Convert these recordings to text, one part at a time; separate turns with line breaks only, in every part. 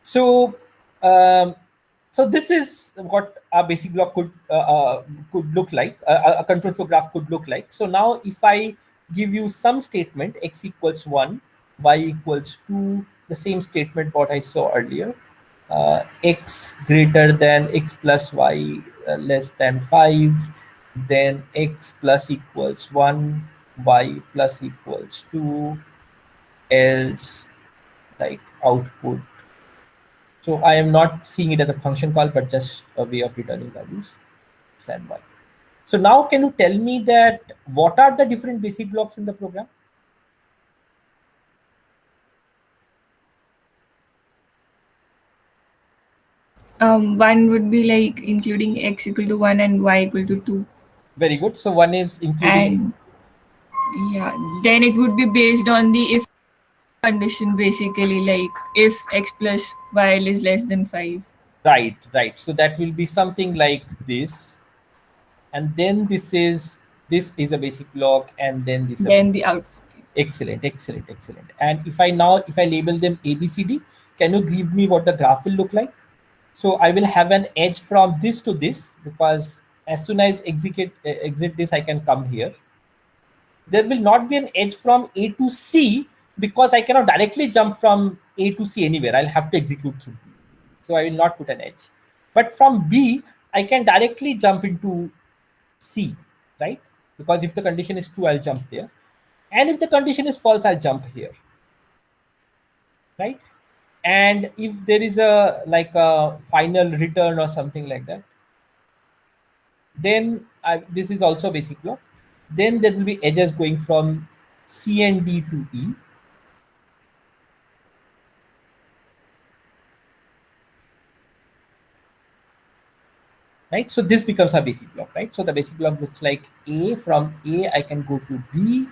So, um, so this is what a basic block could look like. A control flow graph could look like. So now, if I give you some statement x equals 1, y equals 2, the same statement what I saw earlier, x greater than x plus y less than 5, then x plus equals 1, y plus equals 2, else like output. So I am not seeing it as a function call, but just a way of returning values, x and y. So now can you tell me that what are the different basic blocks in the program?
One would be like including x equal to 1 and y equal to 2.
Very good. So one is including,
And yeah, then it would be based on the if condition, basically, like if x plus y is less than 5.
right, right. So that will be something like this. And then this is a basic block, and then this is a
Then
basic.
the output.
Excellent, excellent, excellent. And if I label them A, B, C, D, can you give me what the graph will look like? So I will have an edge from this to this, because as soon as exit this, I can come here. There will not be an edge from A to C, because I cannot directly jump from A to C anywhere. I'll have to execute through B. So I will not put an edge. But from B, I can directly jump into C, right? Because if the condition is true, I'll jump there. And if the condition is false, I'll jump here, right? And if there is a like a final return or something like that, then this is also a basic block. Then there will be edges going from C and D to E, right? So this becomes a basic block, right? So the basic block looks like A. From A, I can go to B.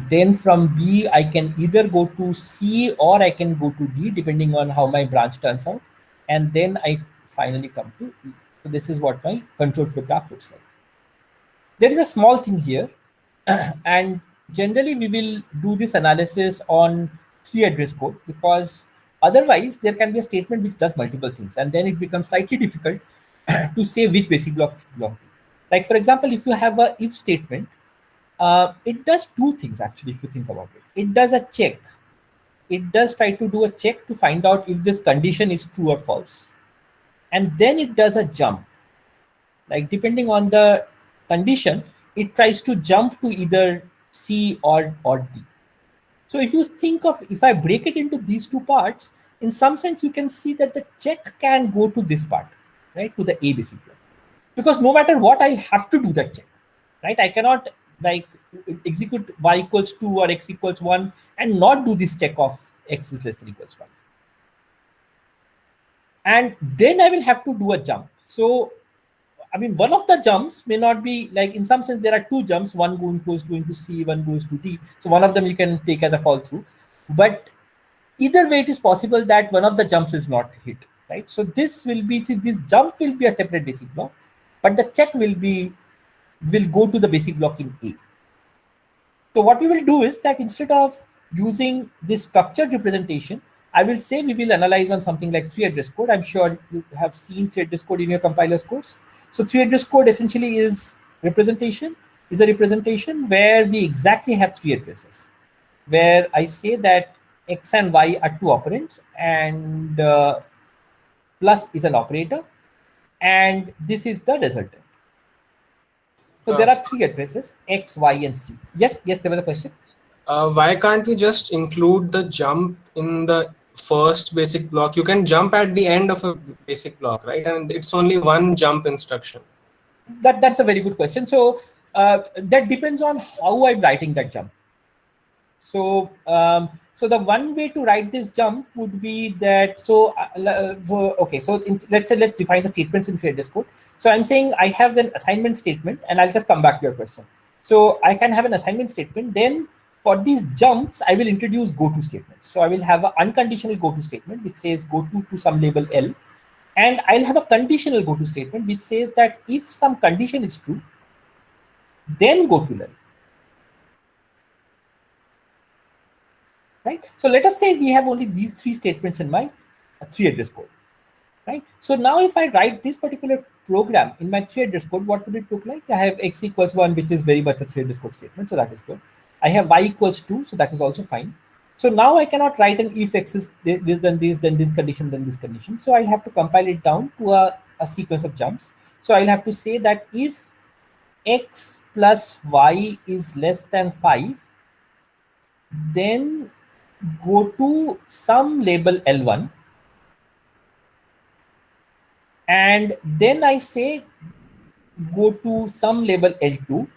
Then from B, I can either go to C or I can go to D, depending on how my branch turns out. And then I finally come to E. So this is what my control flow graph looks like. There is a small thing here, and generally we will do this analysis on 3 address code, because otherwise there can be a statement which does multiple things, and then it becomes slightly difficult to say which basic block should belong to. Like for example, if you have a if statement, it does two things actually. If you think about it, it does a check. It does try to do a check to find out if this condition is true or false, and then it does a jump. Like depending on the condition, it tries to jump to either C or D. So if you think of, if I break it into these two parts, in some sense you can see that the check can go to this part, right, to the A basic block, because no matter what, I have to do that check, right? I cannot like execute y equals 2 or x equals 1 and not do this check of x is less than equals 1, and then I will have to do a jump. So I mean, one of the jumps may not be like, in some sense, there are two jumps, one goes going to C, one goes to D. So one of them you can take as a fall through. But either way, it is possible that one of the jumps is not hit, right? So this will be, see, this jump will be a separate basic block, but the check will go to the basic block in A. So what we will do is that instead of using this structured representation, I will say we will analyze on something like 3 address code. I'm sure you have seen 3 address code in your compiler's course. So 3 address code essentially is a representation where we exactly have 3 addresses, where I say that x and y are two operands, and plus is an operator, and this is the resultant. So there are 3 addresses, x, y, and c. Yes, there was a question.
Why can't we just include the jump in the first basic block? You can jump at the end of a basic block, right? And it's only one jump instruction.
That's a very good question. So that depends on how I'm writing that jump. So so the one way to write this jump would be that, okay, so let's define the statements in 3 address code. So I'm saying I have an assignment statement, and I'll just come back to your question. So I can have an assignment statement. Then for these jumps, I will introduce goto statements. So I will have an unconditional goto statement which says goto to some label L, and I'll have a conditional goto statement which says that if some condition is true, then go to L. Right? So let us say we have only these 3 statements in my three address code, right? So now if I write this particular program in my three address code, what would it look like? I have x equals 1, which is very much a three address code statement, so that is good. I have y equals 2, so that is also fine. So now I cannot write an if x is this, then this condition, then this condition. So I'll have to compile it down to a sequence of jumps. So I'll have to say that if x plus y is less than 5, then go to some label L1, and then I say go to some label L2,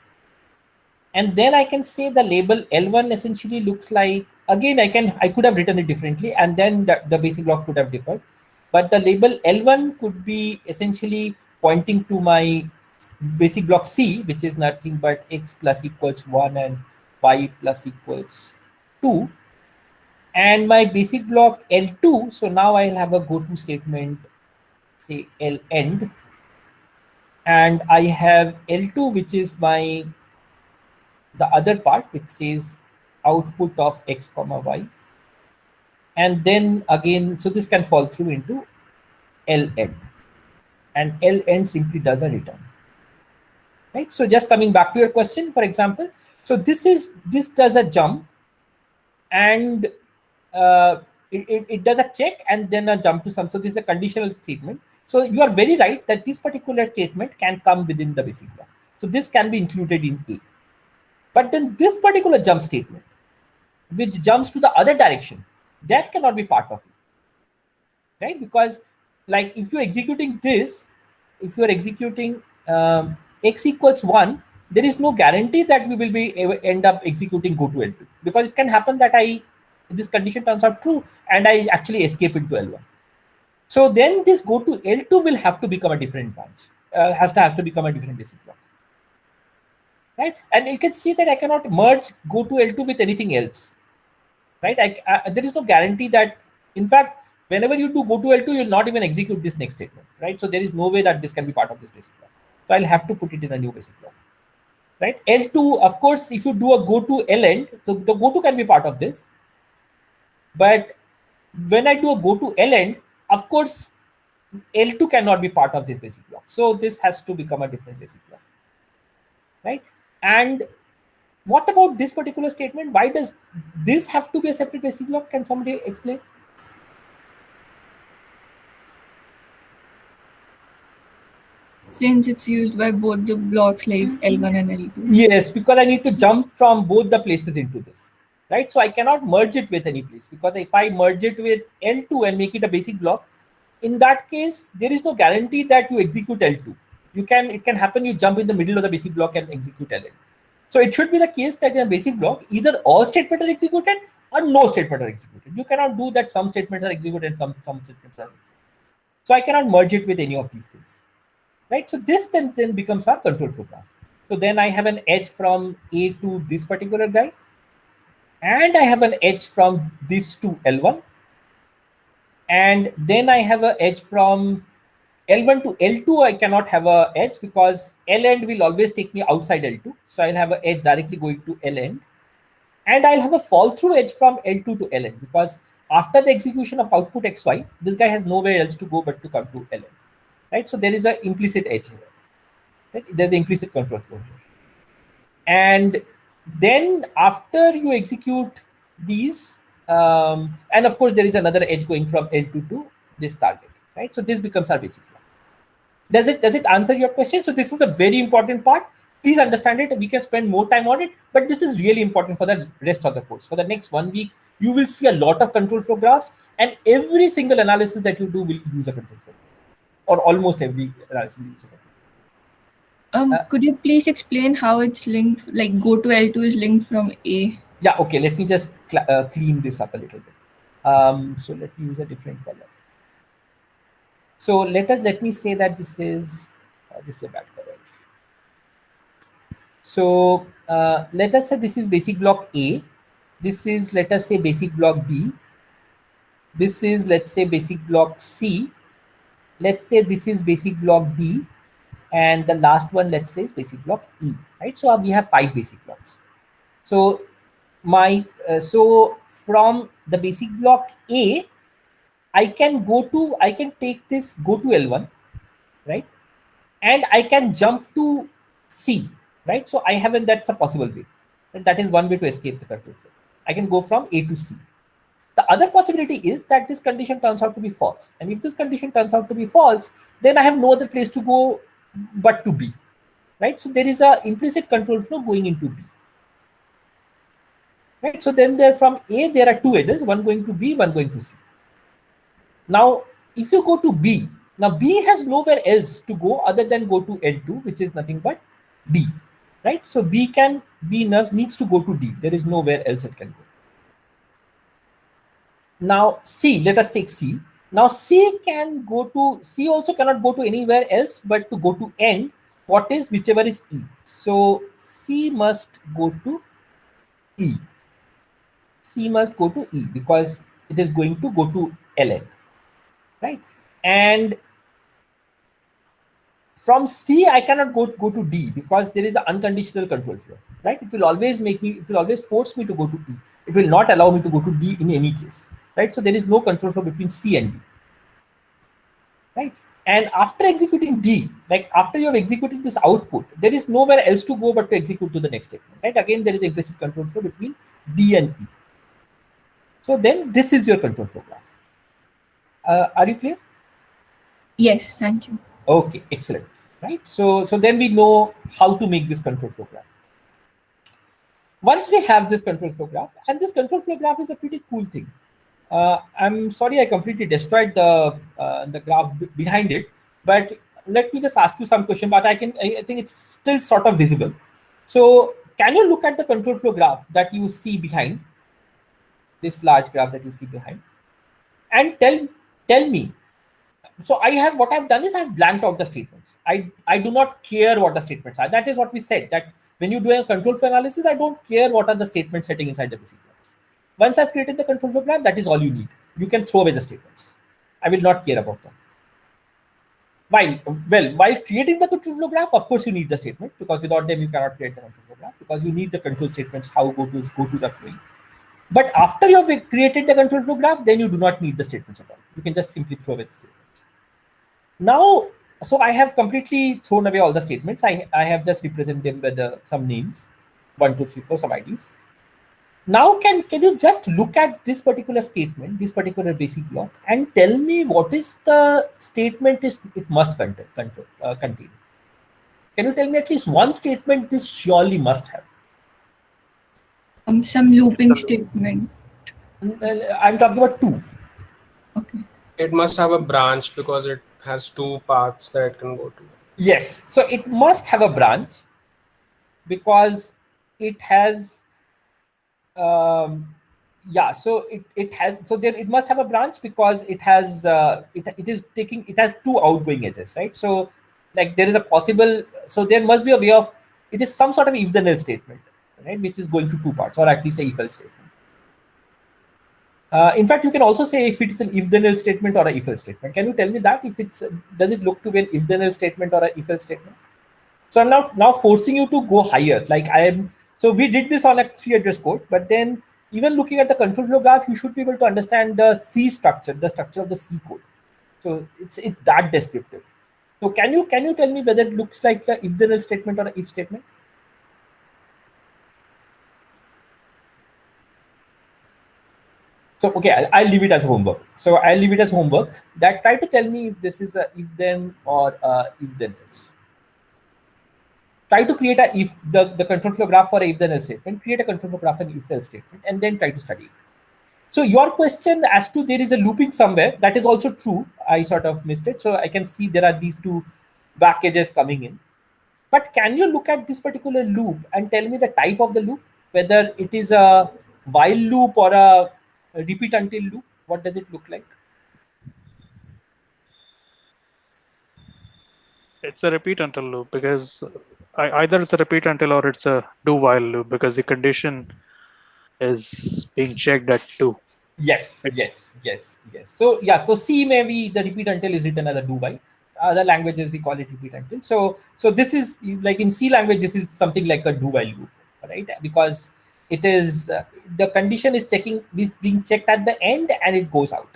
and then I can say the label L1 essentially looks like, again I could have written it differently, and then the basic block could have differed, but the label L1 could be essentially pointing to my basic block C, which is nothing but x plus equals 1 and y plus equals 2, and my basic block L2. So now I'll have a go to statement, say L end, and I have L2, which is my the other part, which says output of x comma y, and then again, so this can fall through into L end, and L end simply does a return, right? So just coming back to your question, for example, so this does a jump, and it does a check and then a jump to some. So this is a conditional statement. So you are very right that this particular statement can come within the basic block. So this can be included in A. But then this particular jump statement, which jumps to the other direction, that cannot be part of it, right? Because like if you're executing this, if you're executing x equals 1, there is no guarantee that we will be end up executing go to L2, because it can happen that this condition turns out true and I actually escape into L1. So then this go to L2 will have to become a different branch, has to become a different basic block, right? And you can see that I cannot merge go to L2 with anything else, right? There is no guarantee that, in fact, whenever you do go to L2, you'll not even execute this next statement, right? So there is no way that this can be part of this basic block. So I'll have to put it in a new basic block, right? L2, of course, if you do a go to L end, so the go to can be part of this. But when I do a go to L end, of course, L2 cannot be part of this basic block. So this has to become a different basic block, right? And what about this particular statement? Why does this have to be a separate basic block? Can somebody explain?
Since it's used by both the blocks like L1 and L2.
Yes, because I need to jump from both the places into this, right? So I cannot merge it with any place, because if I merge it with L2 and make it a basic block, in that case, there is no guarantee that you execute L2. It can happen you jump in the middle of the basic block and execute Ln. So it should be the case that in a basic block, either all statements are executed or no statements are executed. You cannot do that some statements are executed and some statements are executed. So I cannot merge it with any of these things, right? So this then becomes our control flow graph. So then I have an edge from A to this particular guy, and I have an edge from this to L1, and then I have an edge from L1 to L2. I cannot have a edge because L end will always take me outside L2. So I'll have an edge directly going to L end, and I'll have a fall through edge from L2 to L end, because after the execution of output XY, this guy has nowhere else to go but to come to L end, right? So there is an implicit edge here, right? There's an implicit control flow here. And then after you execute these, and of course there is another edge going from L2 to this target, right? So this becomes our basic block. Does it answer your question? So this is a very important part. Please understand it. We can spend more time on it, but this is really important for the rest of the course. For the next 1 week, you will see a lot of control flow graphs, and every single analysis that you do will use a control flow, or almost every analysis will use a control flow.
Could you please explain how it's linked, like go to L2 is linked from A?
Yeah, okay, let me just clean this up a little bit. So let me use a different color. So let me say that this is a bad color. So let us say this is basic block A. This is, let us say, basic block B. This is, let's say, basic block C. Let's say this is basic block D. And the last one, let's say, is basic block E, right? So we have 5 basic blocks. So so from the basic block A, I can take this, go to L1, right? And I can jump to C, right? So I haven't, that's a possible way. And that is one way to escape the control flow. I can go from A to C. The other possibility is that this condition turns out to be false. And if this condition turns out to be false, then I have no other place to go but to B, right? So there is a implicit control flow going into B, right? So then there from A, there are two edges, one going to B, one going to C. Now, if you go to B, now B has nowhere else to go other than go to L2, which is nothing but D, right? So B needs to go to D. There is nowhere else it can go. Now C, let us take C. Now C also cannot go to anywhere else but to go to end, whichever is E. So C must go to E. C must go to E because it is going to go to Ln, right? And from C, I cannot go to D because there is an unconditional control flow, right? It will always force me to go to E. It will not allow me to go to D in any case, right? So there is no control flow between C and D, right? And after executing D, like after you have executed this output, there is nowhere else to go but to execute to the next statement, right? Again, there is implicit control flow between D and E. So then this is your control flow graph. Are you clear?
Yes, thank you.
Okay, excellent. Right. So then we know how to make this control flow graph. Once we have this control flow graph, and this control flow graph is a pretty cool thing. I'm sorry I completely destroyed the graph behind it, but let me just ask you some question. But I think it's still sort of visible. So can you look at the control flow graph that you see behind this large graph that you see behind, and tell me. So what I've done is I've blanked out the statements. I do not care what the statements are. That is what we said, that when you do a control flow analysis, I don't care what are the statements sitting inside the basic blocks. Once I've created the control flow graph, that is all you need. You can throw away the statements. I will not care about them. While creating the control flow graph, of course you need the statement, because without them you cannot create the control flow graph, because you need the control statements, how go-tos are flowing. But after you have created the control flow graph, then you do not need the statements at all. You can just simply throw away the statements. Now, so I have completely thrown away all the statements. I have just represented them with some names, 1, 2, 3, 4, some IDs. Now, can you just look at this particular statement, this particular basic block, and tell me what is the statement it must contain? Can you tell me at least one statement this surely must have?
Some looping statement.
I'm talking about two.
Okay.
It must have a branch because it has two paths that it can go to.
Yes. So it must have a branch because it has, so then it must have a branch because it has, it has two outgoing edges, right? So like there is a possible, so there must be a way of, it is some sort of if then else statement, right? Which is going to two parts, or at least a if else statement. In fact, you can also say if it's an if then else statement or a if else statement. Can you tell me that if does it look to be an if then else statement or a if else statement? So I'm now forcing you to go higher. So we did this on a 3 address code, but then even looking at the control flow graph, you should be able to understand the C structure, the structure of the C code. So it's that descriptive. So can you tell me whether it looks like a if then else statement or a if statement? So, okay, I'll leave it as homework. So I'll leave it as homework that try to tell me if this is a if then or if then else. Try to create the control flow graph for a if then else statement, create a control flow graph for an if else statement, and then try to study it. So your question as to there is a looping somewhere, that is also true. I sort of missed it. So I can see there are these two back edges coming in. But can you look at this particular loop and tell me the type of the loop, whether it is a while loop or a repeat until loop? What does it look like?
It's a repeat until loop because either it's a repeat until or it's a do while loop because the condition is being checked at 2.
Yes. So yeah, so C maybe the repeat until is written as a do while. Other languages we call it repeat until. So this is like in C language, this is something like a do while loop, right? Because it is the condition is being checked at the end and it goes out.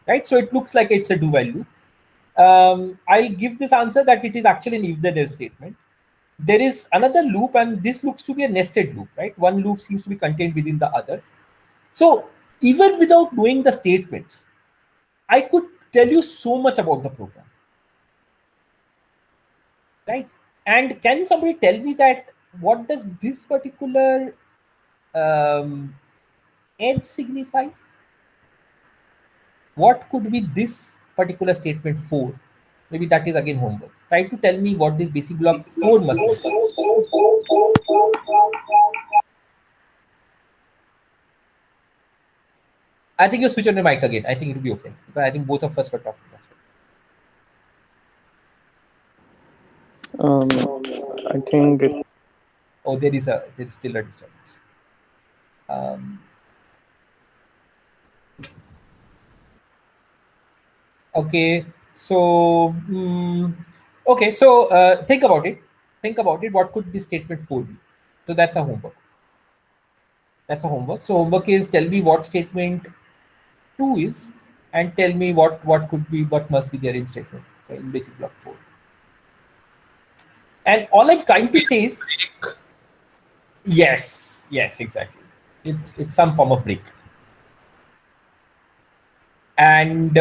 right? So it looks like it's a do-while loop. I'll give this answer that it is actually an if-then-else statement. There is another loop, and this looks to be a nested loop, right? One loop seems to be contained within the other. So even without knowing the statements, I could tell you so much about the program, right? And can somebody tell me that what does this particular edge signify? What could be this particular statement 4? Maybe that is again homework. Try to tell me what this basic block 4 must be. I think you switch on your mic again. I think it will be okay. Because I think both of us were talking.
I think
Oh, there is still a disturbance. Okay, so okay, so think about it. Think about it. What could this statement 4 be? So that's a homework. That's a homework. So homework is tell me what statement 2 is, and tell me what must be there in statement in basic block 4. And all I'm trying to say is yes, exactly. It's some form of break. And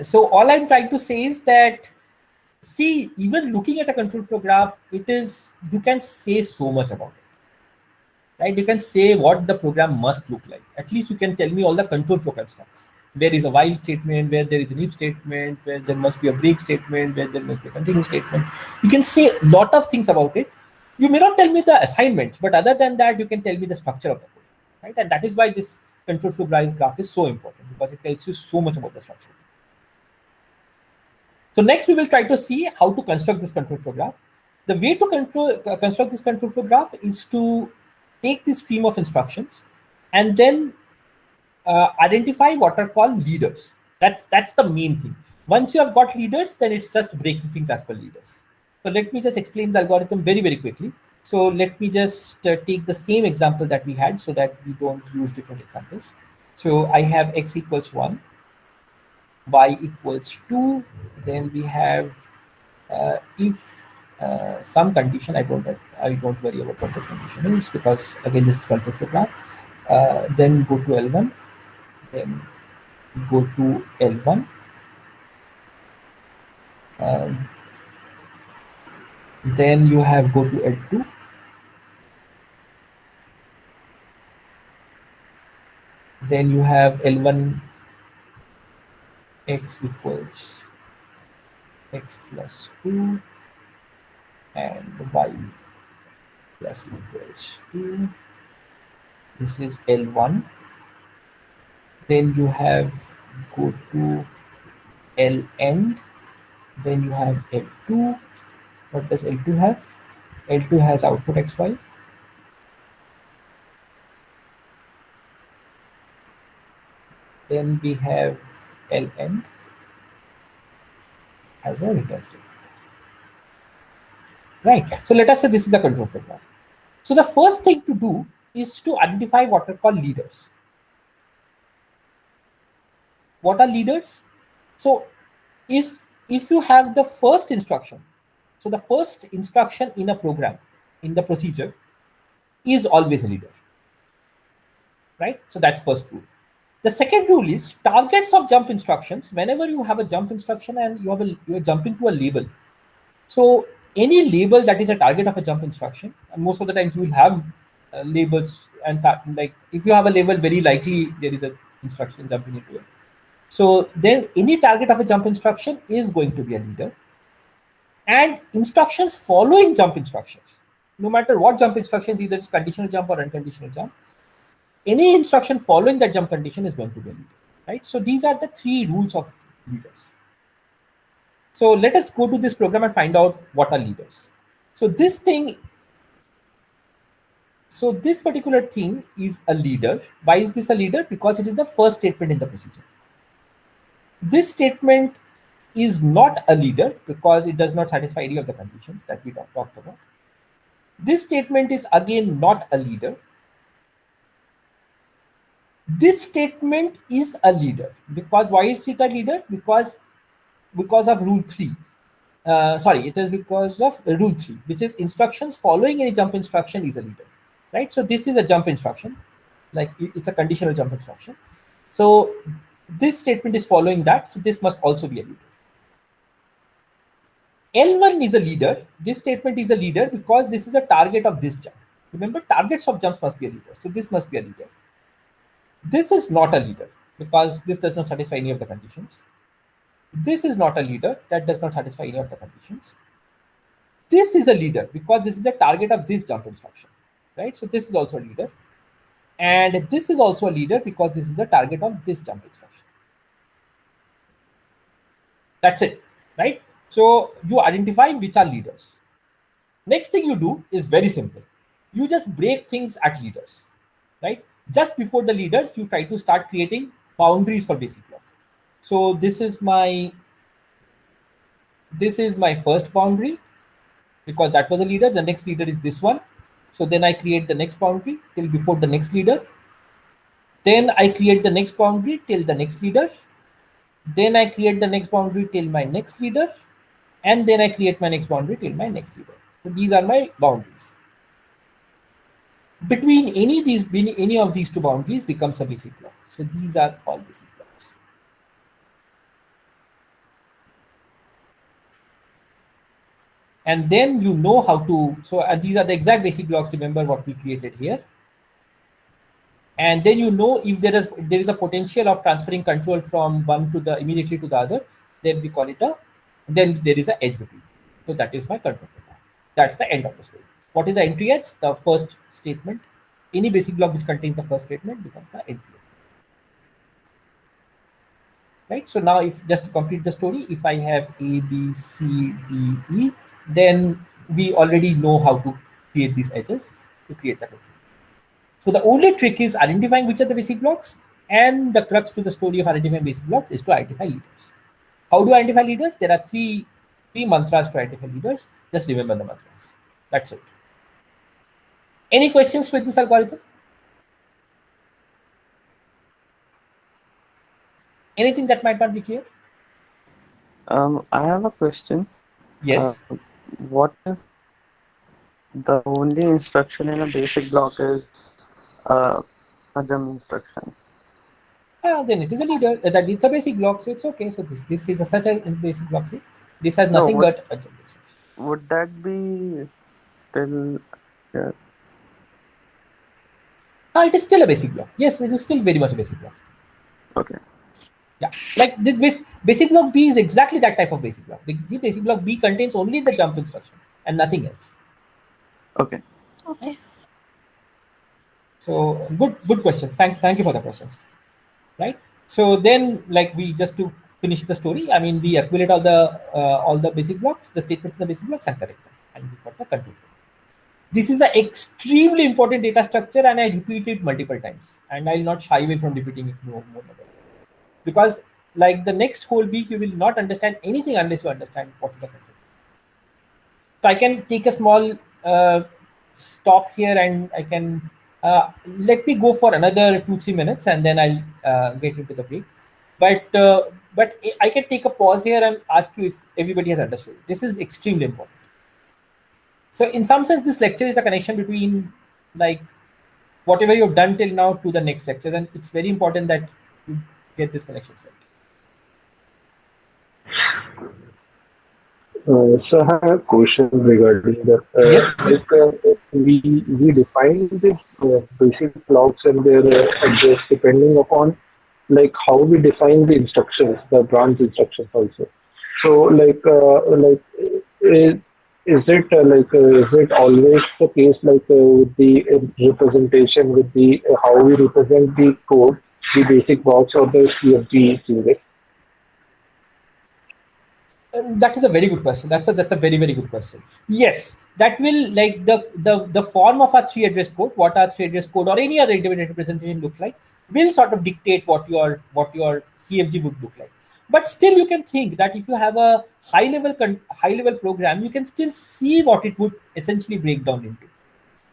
so all I'm trying to say is that, see, even looking at a control flow graph, you can say so much about it, right? You can say what the program must look like. At least you can tell me all the control flow constructs. There is a while statement, where there is an if statement, where there must be a break statement, where there must be a continue statement. You can say a lot of things about it. You may not tell me the assignments, but other than that, you can tell me the structure of the code, right? And that is why this control flow graph is so important, because it tells you so much about the structure. So next we will try to see how to construct this control flow graph. The way to construct this control flow graph is to take this stream of instructions and then identify what are called leaders. That's the main thing. Once you have got leaders, then it's just breaking things as per leaders. So let me just explain the algorithm very, very quickly. So let me just take the same example that we had so that we don't use different examples. So I have x equals 1, y equals 2, then we have if some condition, I don't worry about what the condition is, because again this is control flow graph. Then go to L1, then go to L1, then you have go to L2, then you have L1 x equals x plus 2 and y plus equals 2. This is L1. Then you have go to L end, then you have L2. What does L2 have? L2 has output xy. Then we have L end as a return statement. Right. So let us say this is a control flow graph. So the first thing to do is to identify what are called leaders. What are leaders? So if you have the first instruction, so the first instruction in a program, in the procedure, is always a leader, right? So that's first rule. The second rule is targets of jump instructions. Whenever you have a jump instruction and you're jumping to a label, so any label that is a target of a jump instruction, and most of the times you will have labels, and like if you have a label, very likely there is an instruction jumping into it. So then any target of a jump instruction is going to be a leader. And instructions following jump instructions, no matter what jump instructions, either it's conditional jump or unconditional jump, any instruction following that jump condition is going to be a leader, right? So these are the 3 rules of leaders. So let us go to this program and find out what are leaders. So this particular thing is a leader. Why is this a leader? Because it is the first statement in the procedure. This statement is not a leader because it does not satisfy any of the conditions that we talked about. This statement is again not a leader This statement is a leader. Because why is it a leader? Because of rule 3. Sorry, it is because of rule 3, which is instructions following any jump instruction is a leader, right? So this is a jump instruction, like it's a conditional jump instruction. So this statement is following that, so this must also be a leader. L1 is a leader. This statement is a leader because this is a target of this jump. Remember, targets of jumps must be a leader, so this must be a leader. This is not a leader because this does not satisfy any of the conditions. This is not a leader, that does not satisfy any of the conditions. This is a leader because this is a target of this jump instruction, right? So this is also a leader. And this is also a leader because this is a target of this jump instruction. That's it, right? So you identify which are leaders. Next thing you do is very simple. You just break things at leaders, right? Just before the leaders, you try to start creating boundaries for basic block. So this is my first boundary because that was a leader. The next leader is this one. So then I create the next boundary till before the next leader. Then I create the next boundary till the next leader. Then I create the next boundary till my next leader. And then I create my next boundary till my next leader. So these are my boundaries. Between any of these two boundaries becomes a basic block. So these are all basic blocks. And then you know how to, so these are the exact basic blocks, remember what we created here. And then you know if there is a potential of transferring control from one to the immediately to the other, then we call it then there is an edge between. So that is my control for that. That's the end of the story. What is the entry edge? The first statement. Any basic block which contains the first statement becomes the entry edge. Right. So now, if just to complete the story, if I have A, B, C, D, E, then we already know how to create these edges to create the control. So the only trick is identifying which are the basic blocks, and the crux to the story of identifying basic blocks is to identify leaders. How do I identify leaders? There are three mantras to identify leaders. Just remember the mantras. That's it. Any questions with this algorithm? Anything that might not be clear?
I have a question.
Yes.
What if the only instruction in a basic block is a jump instruction?
Then it is a leader. That it's a basic block, so it's okay. So this is such a basic block. See, this has nothing but a jump instruction.
Would that be still? Yeah.
It is still a basic block. Yes, it is still very much a basic block.
Okay.
Yeah, like this basic block B is exactly that type of basic block. See, basic block B contains only the jump instruction and nothing else.
Okay.
Okay.
So good questions. Thank you for the questions. Right. So then, like, we just to finish the story, I mean, we accumulate all the basic blocks, the statements in the basic blocks, and correct them, and we got the control flow. This is an extremely important data structure, and I repeat it multiple times, and I'll not shy away from repeating it more because, like, the next whole week you will not understand anything unless you understand what is a control. So I can take a small stop here, and I can let me go for another 2-3 minutes, and then I'll get into the break. But I can take a pause here and ask you if everybody has understood. This is extremely important. So in some sense, this lecture is a connection between, like, whatever you've done till now to the next lecture, and it's very important that you get this connection right.
So I have a question regarding that.
Yes, please.
We define the basic blocks and their address depending upon like how we define the instructions, the branch instructions also. So is it always the case with the representation with the how we represent the code, the basic blocks or the CFG unit?
That is a very good question. That's a very good question. Yes, that will, like, the form of a 3 address code, what our 3 address code or any other independent representation looks like, will sort of dictate what your CFG would look like. But still, you can think that if you have a high level program, you can still see what it would essentially break down into.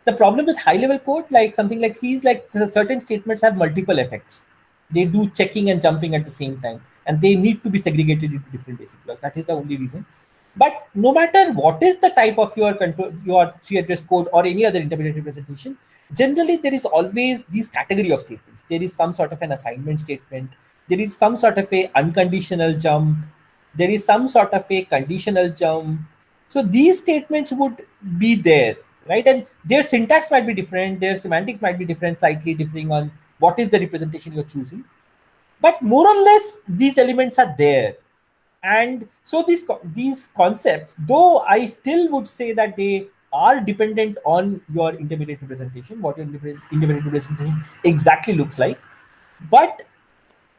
The problem with high level code, like something like C, is like certain statements have multiple effects. They do checking and jumping at the same time, and they need to be segregated into different basic blocks. That is the only reason. But no matter what is the type of your control, your tree address code or any other intermediate representation, generally there is always these category of statements. There is some sort of an assignment statement. There is some sort of a unconditional jump. There is some sort of a conditional jump. So these statements would be there, right? And their syntax might be different. Their semantics might be different, slightly differing on what is the representation you're choosing. But more or less, these elements are there. And so these concepts, though I still would say that they are dependent on your intermediate representation, what your intermediate representation exactly looks like, but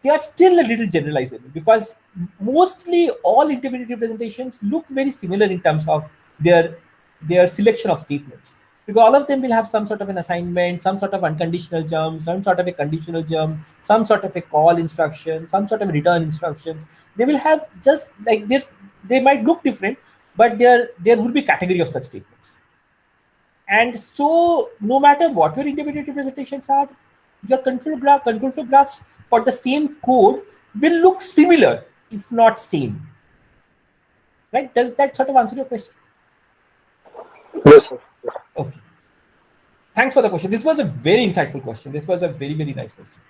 they are still a little generalizable, because mostly all intermediate representations look very similar in terms of their selection of statements, because all of them will have some sort of an assignment, some sort of unconditional jump, some sort of a conditional jump, some sort of a call instruction, some sort of return instructions. They will have just like this. They might look different, but there would be category of such statements. And so no matter what your intermediate representations are, your control flow graphs for the same code will look similar, if not same. Right? Does that sort of answer your question?
Yes, sir.
Okay. Thanks for the question. This was a very insightful question. This was a very, very nice question.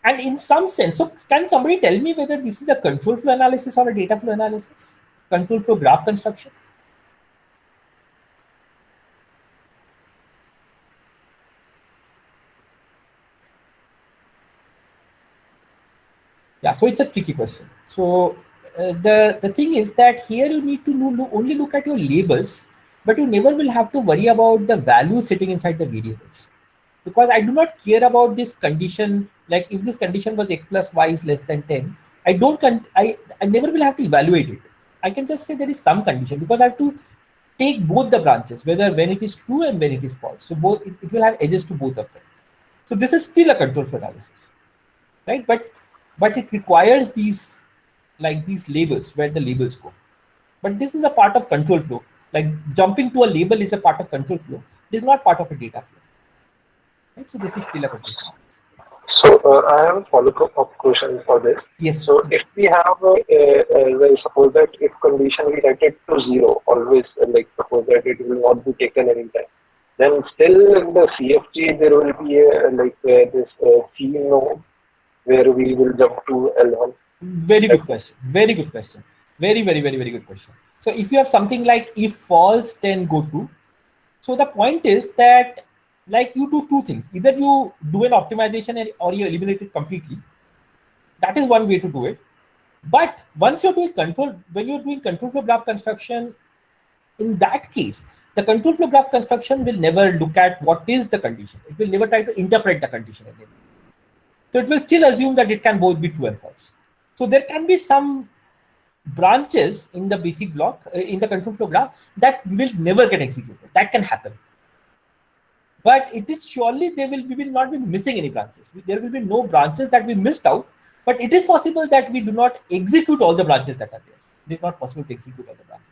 And in some sense, so can somebody tell me whether this is a control flow analysis or a data flow analysis? Control flow graph construction? Yeah, so it's a tricky question. So the thing is that here you need to only look at your labels, but you never will have to worry about the value sitting inside the variables. Because I do not care about this condition, like if this condition was x plus y is less than 10, I don't, I never will have to evaluate it. I can just say there is some condition, because I have to take both the branches, whether when it is true and when it is false. So both, it will have edges to both of them. So this is still a control flow analysis, right? But it requires these labels, where the labels go. But this is a part of control flow. Like jumping to a label is a part of control flow. It is not part of a data flow. Right? So this is still a control flow.
So I have a follow-up question for this.
Yes.
So if we have, well, suppose that if condition we set it to 0, always, like suppose that it will not be taken anytime, then still in the CFG there will be this C node where we will jump to L1.
Very good question. Very good question. Very, very, very, very good question. So if you have something like if false, then go to. So the point is that like you do two things. Either you do an optimization or you eliminate it completely. That is one way to do it. But once you're doing when you're doing control flow graph construction, in that case, the control flow graph construction will never look at what is the condition. It will never try to interpret the condition again. So it will still assume that it can both be true and false. So there can be some branches in the basic block, in the control flow graph, that will never get executed. That can happen. But it is surely we will not be missing any branches. There will be no branches that we missed out, but it is possible that we do not execute all the branches that are there. It is not possible to execute all the branches.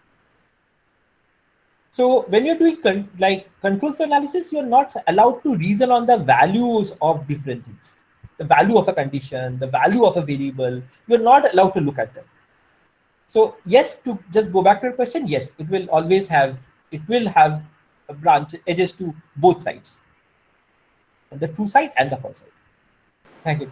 So when you're doing control flow analysis, you're not allowed to reason on the values of different things. The value of a condition, the value of a variable, you're not allowed to look at them. So yes, to just go back to your question, yes, it will have a branch edges to both sides, the true side and the false side. Thank you.